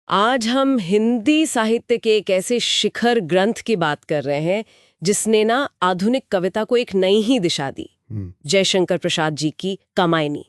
आज हम हिंदी साहित्य के एक ऐसे शिखर ग्रंथ की बात कर रहे हैं जिसने ना आधुनिक कविता को एक नई ही दिशा दी। जयशंकर प्रसाद जी की कामायनी।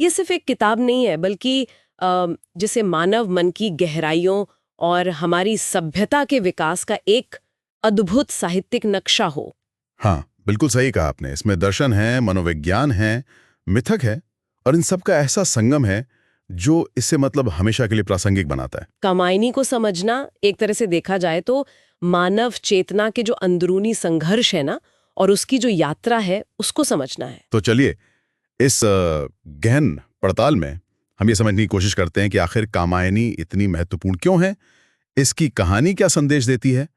ये सिर्फ एक किताब नहीं है बल्कि जिसे मानव मन की गहराइयों और हमारी सभ्यता के विकास का एक अद्भुत साहित्यिक नक्शा हो। हाँ, बिल्कुल सही कहा आपने। इसमें दर्शन है, मनोविज्ञान है, मिथक है और इन सब का ऐसा संगम है जो इसे मतलब हमेशा के लिए प्रासंगिक बनाता है। कामायनी को समझना एक तरह से देखा जाए तो मानव चेतना के जो अंदरूनी संघर्ष है ना, और उसकी जो यात्रा है उसको समझना है। तो चलिए इस गहन पड़ताल में हम ये समझने की कोशिश करते हैं कि आखिर कामायनी इतनी महत्वपूर्ण क्यों है, इसकी कहानी क्या संदेश देती है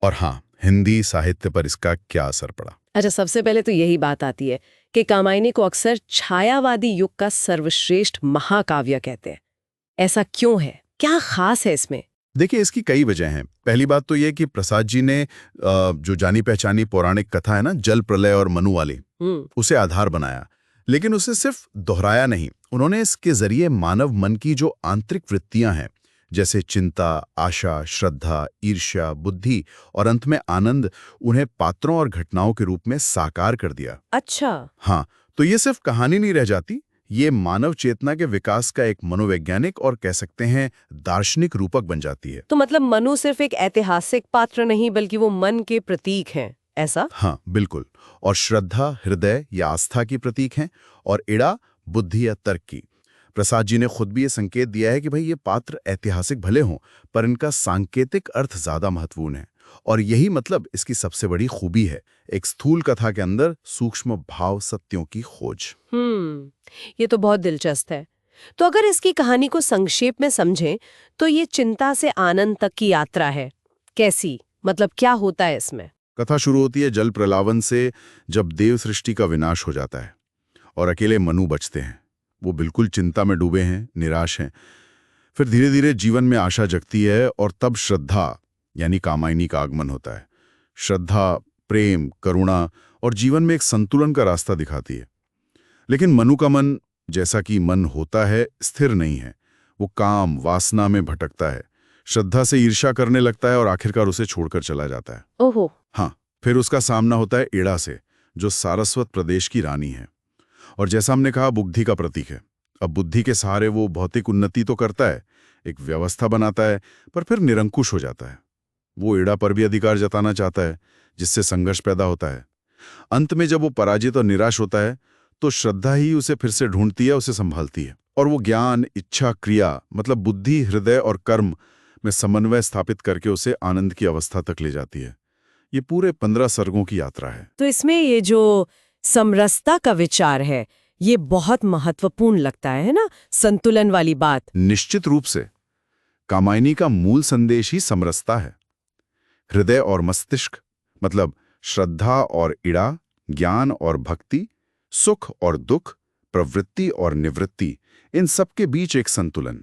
और हाँ, हिंदी साहित्य पर इसका क्या असर पड़ा। अच्छा, सबसे पहले तो यही बात आती है कि कामायनी को अक्सर छायावादी युग का सर्वश्रेष्ठ महाकाव्य कहते हैं। ऐसा क्यों है? क्या खास है इसमें? देखिए, इसकी कई वजह हैं। पहली बात तो ये कि प्रसाद जी ने जो जानी पहचानी पौराणिक कथा है ना, जल प्रलय और मनु वाली, उसे आधार बनाया, लेकिन उसे सिर्फ दोहराया नहीं। उन्होंने इसके जरिए मानव मन की जो आंतरिक वृत्तियां हैं, जैसे चिंता, आशा, श्रद्धा, ईर्ष्या, बुद्धि और अंत में आनंद, उन्हें पात्रों और घटनाओं के रूप में साकार कर दिया। अच्छा। हाँ, तो ये सिर्फ कहानी नहीं रह जाती, ये मानव चेतना के विकास का एक मनोवैज्ञानिक और कह सकते हैं दार्शनिक रूपक बन जाती है। तो मतलब मनु सिर्फ एक ऐतिहासिक पात्र नहीं बल्कि वो मन के प्रतीक हैं, ऐसा? हाँ, बिल्कुल। और श्रद्धा हृदय या आस्था की प्रतीक हैं और इड़ा बुद्धि या तर्क की। प्रसाद जी ने खुद भी ये संकेत दिया है कि भाई ये पात्र ऐतिहासिक भले हों, पर इनका सांकेतिक अर्थ ज्यादा महत्वपूर्ण है। और यही मतलब इसकी सबसे बड़ी खूबी है, एक स्थूल कथा के अंदर सूक्ष्म भाव सत्यों की खोज। ये तो बहुत दिलचस्प है। तो अगर इसकी कहानी को संक्षेप में समझें तो ये चिंता से आनंद तक की यात्रा है। कैसी? मतलब क्या होता है इसमें? कथा शुरू होती है जल प्रलावन से, जब देव सृष्टि का विनाश हो जाता है और अकेले मनु बचते हैं। वो बिल्कुल चिंता में डूबे हैं, निराश हैं। फिर धीरे धीरे जीवन में आशा जगती है और तब श्रद्धा यानी कामायनी का आगमन होता है। श्रद्धा प्रेम, करुणा और जीवन में एक संतुलन का रास्ता दिखाती है। लेकिन मनु का मन, जैसा कि मन होता है, स्थिर नहीं है। वो काम वासना में भटकता है, श्रद्धा से ईर्ष्या करने लगता है और आखिरकार उसे छोड़कर चला जाता है। ओहो। हाँ, फिर उसका सामना होता है इड़ा से, जो सारस्वत प्रदेश की रानी है और जैसा हमने कहा बुद्धि का प्रतीक है। अब बुद्धि के सहारे वो भौतिक उन्नति तो करता है, एक व्यवस्था बनाता है, पर फिर निरंकुश हो जाता है। वो इड़ा पर भी अधिकार जताना चाहता है, जिससे संघर्ष पैदा होता है। अंत में जब वो पराजित और निराश होता है तो श्रद्धा ही उसे फिर से ढूंढती है, उसे संभालती है और वो ज्ञान, इच्छा, क्रिया मतलब बुद्धि, हृदय और कर्म में समन्वय स्थापित करके उसे आनंद की अवस्था तक ले जाती है। ये पूरे 15 सर्गों की यात्रा है। तो इसमें ये जो समरसता का विचार है ये बहुत महत्वपूर्ण लगता है ना, संतुलन वाली बात। निश्चित रूप से कामायनी का मूल संदेश ही समरसता है। हृदय और मस्तिष्क मतलब श्रद्धा और इड़ा, ज्ञान और भक्ति, सुख और दुख, प्रवृत्ति और निवृत्ति, इन सब के बीच एक संतुलन।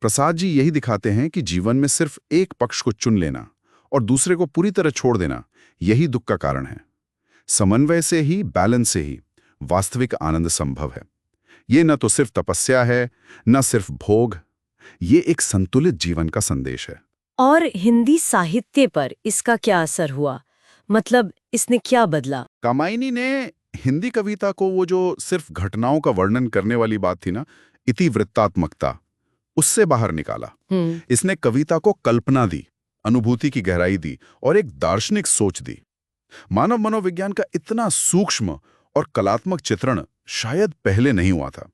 प्रसाद जी यही दिखाते हैं कि जीवन में सिर्फ एक पक्ष को चुन लेना और दूसरे को पूरी तरह छोड़ देना, यही दुख का कारण है। समन्वय से ही, बैलेंस से ही वास्तविक आनंद संभव है। ये न तो सिर्फ तपस्या है, न सिर्फ भोग, ये एक संतुलित जीवन का संदेश है। और हिंदी साहित्य पर इसका क्या असर हुआ? मतलब इसने क्या बदला? कामायनी ने हिंदी कविता को वो जो सिर्फ घटनाओं का वर्णन करने वाली बात थी ना, इतिवृत्तात्मकता, उससे बाहर निकाला। इसने कविता को कल्पना दी, अनुभूति की गहराई दी और एक दार्शनिक सोच दी। मानव मनोविज्ञान का इतना सूक्ष्म और कलात्मक चित्रण शायद पहले नहीं हुआ था।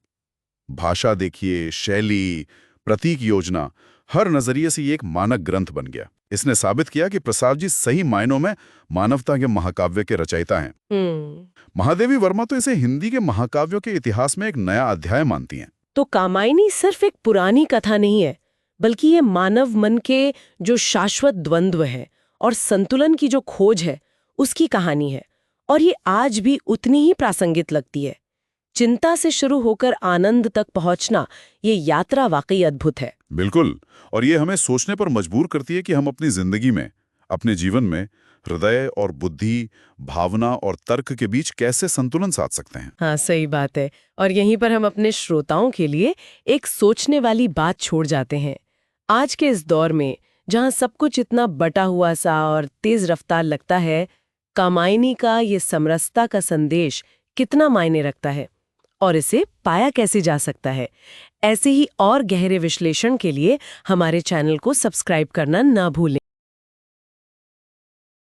भाषा देखिए, शैली, प्रतीक योजना, हर नजरिए से ये एक मानक ग्रंथ बन गया। इसने साबित किया कि प्रसाद जी सही मायनों में मानवता के महाकाव्य के रचयिता हैं। महादेवी वर्मा तो इसे हिंदी के महाकाव्यों के इतिहास में एक नया अध्याय मानती हैं। तो कामायनी सिर्फ एक पुरानी कथा नहीं है, बल्कि ये मानव मन के जो शाश्वत द्वंद्व है और संतुलन की जो खोज है उसकी कहानी है। और ये आज भी उतनी ही प्रासंगिक लगती है। चिंता से शुरू होकर आनंद तक पहुंचना, ये यात्रा वाकई अद्भुत है। बिल्कुल, और ये हमें सोचने पर मजबूर करती है कि हम अपनी जिंदगी में, अपने जीवन में हृदय और बुद्धि, भावना और तर्क के बीच कैसे संतुलन साध सकते हैं। हाँ, सही बात है। और यहीं पर हम अपने श्रोताओं के लिए एक सोचने वाली बात छोड़ जाते हैं। आज के इस दौर में जहां सब कुछ इतना बटा हुआ सा और तेज रफ्तार लगता है, कामायनी का ये समरसता का संदेश कितना मायने रखता है और इसे पाया कैसे जा सकता है? ऐसे ही और गहरे विश्लेषण के लिए हमारे चैनल को सब्सक्राइब करना ना भूलें।